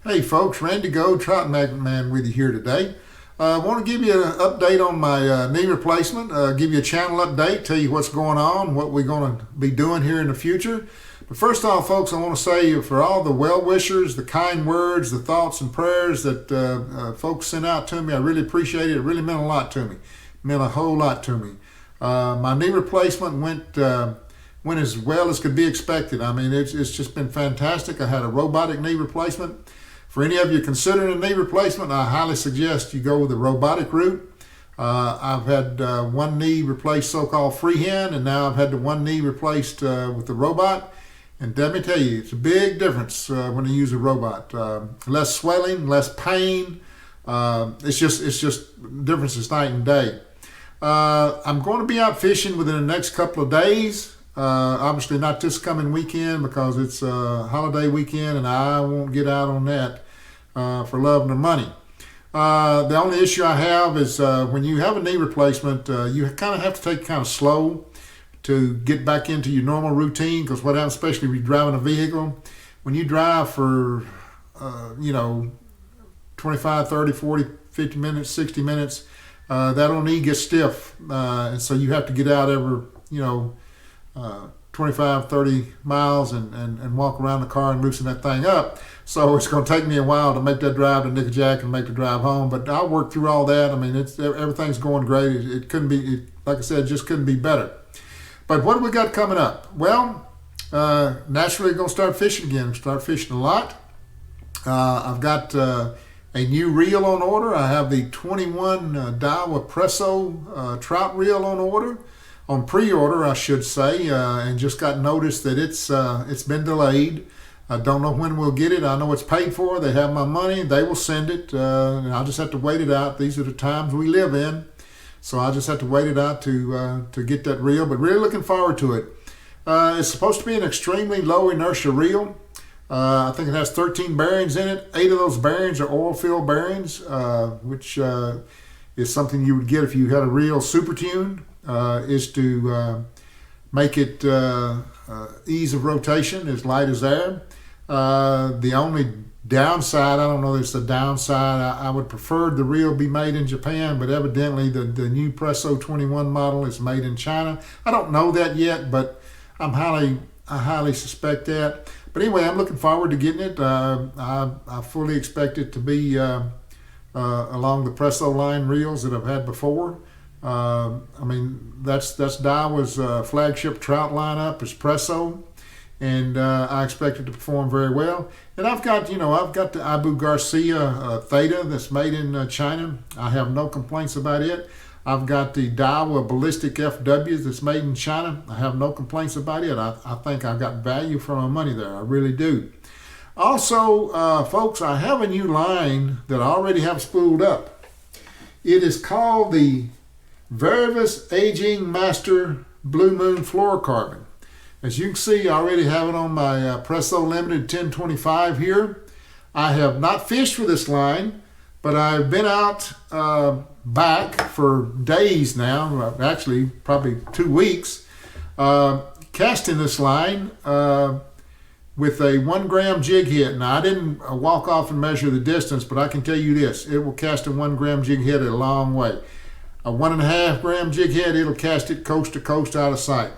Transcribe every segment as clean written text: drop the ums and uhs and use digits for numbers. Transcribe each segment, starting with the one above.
Hey folks, Randy Gold, Trout Magnet Man with you here today. I want to give you an update on my knee replacement, give you a channel update, tell you what's going on, what we're going to be doing here in the future. But first off, folks, I want to say for all the well-wishers, the kind words, the thoughts and prayers that folks sent out to me, I really appreciate it. It really meant a lot to me, meant a whole lot to me. My knee replacement went as well as could be expected. I mean, it's just been fantastic. I had a robotic knee replacement. For any of you considering a knee replacement, I highly suggest you go with the robotic route. I've had one knee replaced so-called freehand, and now I've had the one knee replaced with the robot. And let me tell you, it's a big difference when you use a robot. Less swelling, less pain. It's just difference is night and day. I'm going to be out fishing within the next couple of days. Obviously not this coming weekend because it's a holiday weekend and I won't get out on that for love nor money. The only issue I have is when you have a knee replacement, you kind of have to take it kind of slow to get back into your normal routine, because what happens, especially if you're driving a vehicle, when you drive for 25, 30, 40, 50 minutes, 60 minutes, that old knee gets stiff, and so you have to get out every 25, 30 miles and walk around the car and loosen that thing up. So it's going to take me a while to make that drive to Nickajack and make the drive home, but I'll work through all that. I mean, everything's going great. It couldn't be, like I said, just couldn't be better. But what do we got coming up? Well, naturally going to start fishing again. Start fishing a lot. I've got a new reel on order. I have the 21 Daiwa Presso trout reel on order. On pre-order, I should say, and just got notice that it's been delayed. I don't know when we'll get it. I know it's paid for. They have my money. They will send it, and I'll just have to wait it out. These are the times we live in, so I just have to wait it out to get that reel. But really looking forward to it. It's supposed to be an extremely low inertia reel. I think it has 13 bearings in it. 8 of those bearings are oil-filled bearings, which is something you would get if you had a reel super tuned. Is to make it ease of rotation, as light as air. The only downside, I don't know if it's a downside, I would prefer the reel be made in Japan, but evidently the new Presso 21 model is made in China. I don't know that yet, but I highly suspect that. But anyway, I'm looking forward to getting it. I fully expect it to be along the Presso line reels that I've had before. I mean, that's Daiwa's flagship trout lineup is Presso, and I expect it to perform very well. And I've got the Abu Garcia Theta that's made in China. I have no complaints about it. I've got the Daiwa Ballistic FW that's made in China. I have no complaints about it. I think I've got value for my money there. I really do. Also, folks, I have a new line that I already have spooled up. It is called the Varivas Aging Master Blue Moon Fluorocarbon. As you can see, I already have it on my Presso Limited 1025 here. I have not fished with this line, but I've been out back for days now, actually probably 2 weeks, casting this line with a 1 gram jig head. Now, I didn't walk off and measure the distance, but I can tell you this, it will cast a 1 gram jig head a long way. A 1.5 gram jig head, it'll cast it coast to coast out of sight.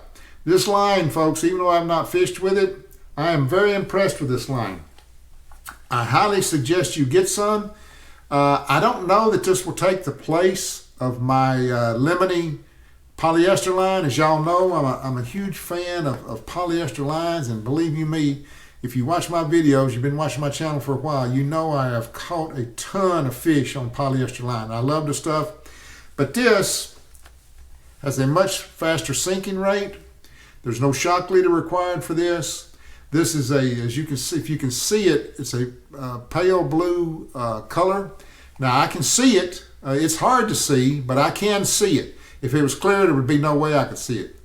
This line, folks, even though I've not fished with it, I am very impressed with this line. I highly suggest you get some. I don't know that this will take the place of my Lemony polyester line. As y'all know, I'm a huge fan of polyester lines, and believe you me, if you watch my videos, you've been watching my channel for a while, you know I have caught a ton of fish on polyester line. I love the stuff. But this has a much faster sinking rate. There's no shock leader required for this. This is as you can see, if you can see it, it's a pale blue color. Now I can see it. It's hard to see, but I can see it. If it was clear, there would be no way I could see it.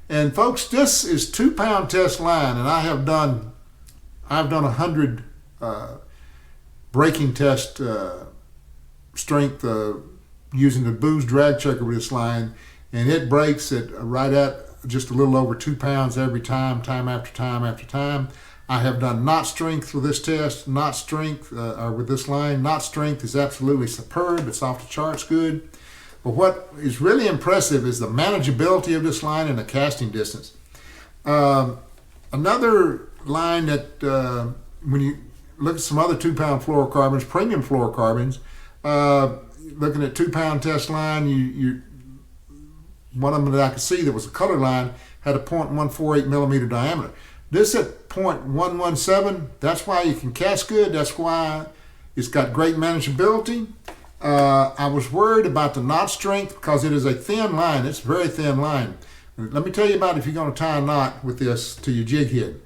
And folks, this is 2-pound test line, and I've done 100 breaking test strength using the Booz drag checker with this line, and it breaks at right at just a little over 2 pounds every time, time after time after time. I have done knot strength with this test, knot strength, or with this line. Knot strength is absolutely superb. It's off the charts good. But what is really impressive is the manageability of this line and the casting distance. Another line that, when you look at some other 2-pound fluorocarbons, premium fluorocarbons, looking at 2-pound test line, one of them that I could see that was a color line had a 0.148 millimeter diameter. This at 0.117, that's why you can cast good. That's why it's got great manageability. I was worried about the knot strength because it is a thin line. It's a very thin line. Let me tell you about if you're going to tie a knot with this to your jig head.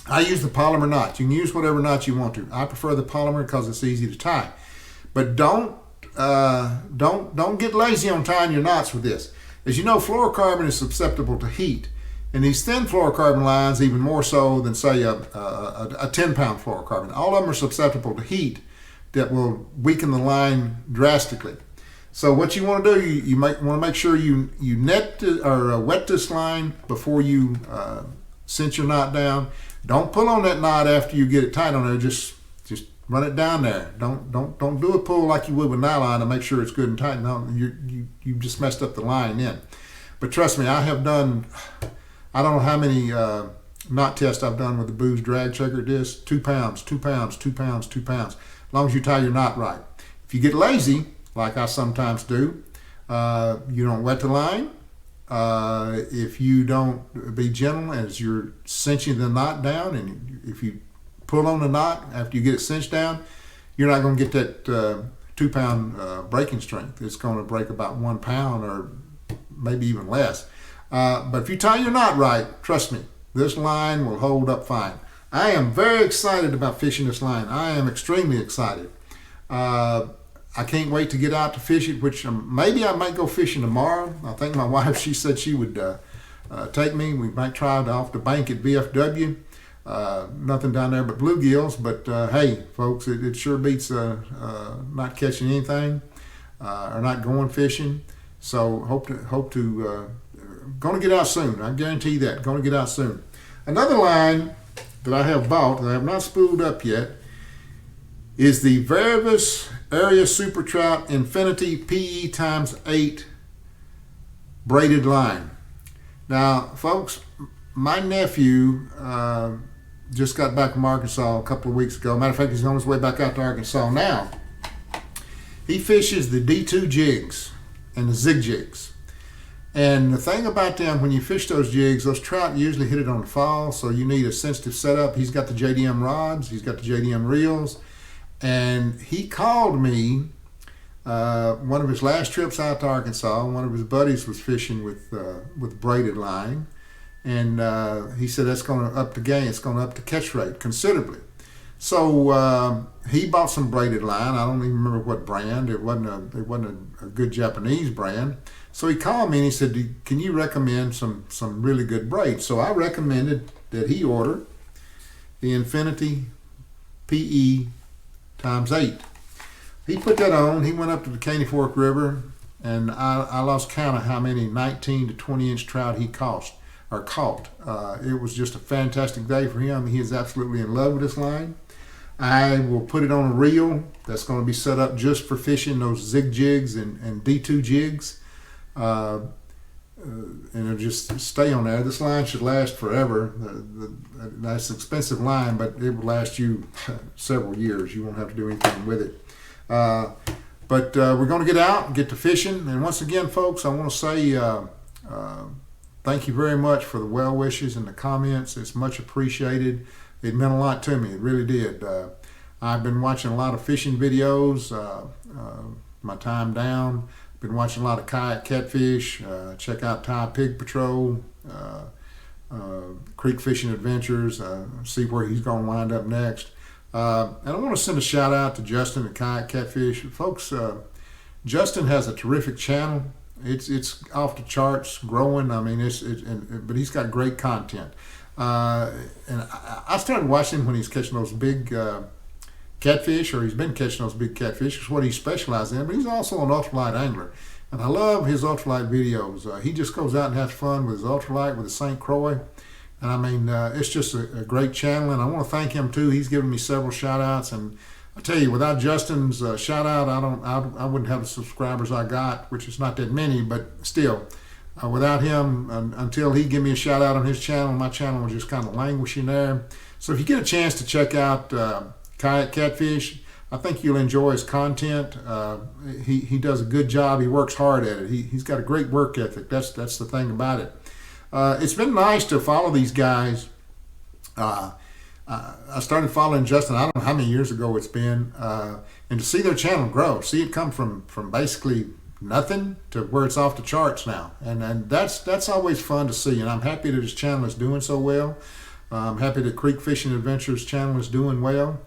I use the polymer knot. You can use whatever knot you want to. I prefer the polymer because it's easy to tie. But don't get lazy on tying your knots with this. As you know, fluorocarbon is susceptible to heat. And these thin fluorocarbon lines, even more so than, say, a 10-pound fluorocarbon. All of them are susceptible to heat that will weaken the line drastically. So what you want to do, you want to make sure you net or wet this line before you cinch your knot down. Don't pull on that knot after you get it tight on there. Just run it down there. Don't do a pull like you would with nylon to make sure it's good and tight. No, you just messed up the line then. But trust me, I have done, I don't know how many knot tests I've done with the Booz drag checker disc. 2 pounds, 2 pounds, 2 pounds, 2 pounds. As long as you tie your knot right. If you get lazy, like I sometimes do, you don't wet the line. If you don't be gentle as you're cinching the knot down, and if you pull on the knot after you get it cinched down, you're not going to get that 2 pound breaking strength. It's going to break about 1 pound or maybe even less. But if you tie your knot right, trust me, this line will hold up fine. I am very excited about fishing this line. I am extremely excited. I can't wait to get out to fish it, which maybe I might go fishing tomorrow. I think my wife, she said she would take me. We might try it off the bank at VFW. Nothing down there but bluegills, but hey, folks, it sure beats not catching anything or not going fishing. So hope to going to get out soon. I guarantee that. Going to get out soon. Another line that I have bought that I have not spooled up yet is the Varivis Area Super Trout Infinity PE x8 braided line. Now, folks, my nephew just got back from Arkansas a couple of weeks ago. Matter of fact, he's on his way back out to Arkansas now. He fishes the D2 jigs and the zig jigs. And the thing about them, when you fish those jigs, those trout usually hit it on the fall, so you need a sensitive setup. He's got the JDM rods, he's got the JDM reels, and he called me one of his last trips out to Arkansas. One of his buddies was fishing with braided line, and he said that's going to up the game. It's going to up the catch rate considerably. So he bought some braided line. I don't even remember what brand. It wasn't a good Japanese brand. So he called me and he said, "Can you recommend some really good braids?" So I recommended that he order the Infinity PE x8. He put that on. He went up to the Caney Fork River, and I lost count of how many 19 to 20 inch trout he caught. It was just a fantastic day for him. He is absolutely in love with this line. I will put it on a reel that's going to be set up just for fishing those zig jigs and D2 jigs. And it'll just stay on there. This line should last forever. That's an expensive line, but it will last you several years. You won't have to do anything with it. But we're going to get out and get to fishing. And once again, folks, I want to say thank you very much for the well wishes and the comments. It's much appreciated. It meant a lot to me. It really did. I've been watching a lot of fishing videos. My time down. Been watching a lot of kayak catfish. Check out Thai Pig Patrol, Creek Fishing Adventures. See where he's going to wind up next. And I want to send a shout out to Justin at Kayak Catfish, folks. Justin has a terrific channel. It's off the charts, growing. I mean, but he's got great content. And I started watching him when he's catching those big catfish, or he's been catching those big catfish. It's what he specializes in, but he's also an ultralight angler. And I love his ultralight videos. He just goes out and has fun with his ultralight, with his St. Croix. And I mean, it's just a great channel, and I want to thank him too. He's given me several shout outs, and I tell you, without Justin's shout out, I wouldn't have the subscribers I got, which is not that many, but still, without him, until he give me a shout out on his channel, my channel was just kind of languishing there. So if you get a chance to check out Kayak Catfish, I think you'll enjoy his content. He does a good job. He works hard at it. He's got a great work ethic. That's the thing about it. It's been nice to follow these guys. I started following Justin, I don't know how many years ago it's been, and to see their channel grow, see it come from basically nothing to where it's off the charts now, and that's always fun to see. And I'm happy that his channel is doing so well. I'm happy that Creek Fishing Adventures channel is doing well.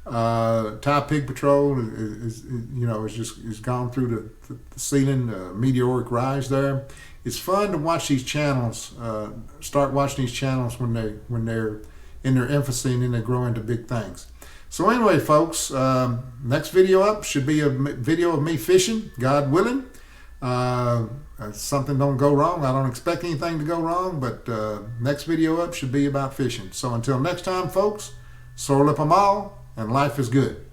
Thai Pig Patrol is gone through the ceiling, meteoric rise there. It's fun to watch these channels. Start watching these channels when they're in their infancy, and then they grow into big things. So anyway, folks, next video up should be a video of me fishing, God willing. Something don't go wrong. I don't expect anything to go wrong, but next video up should be about fishing. So until next time, folks, soar lip 'em all, and life is good.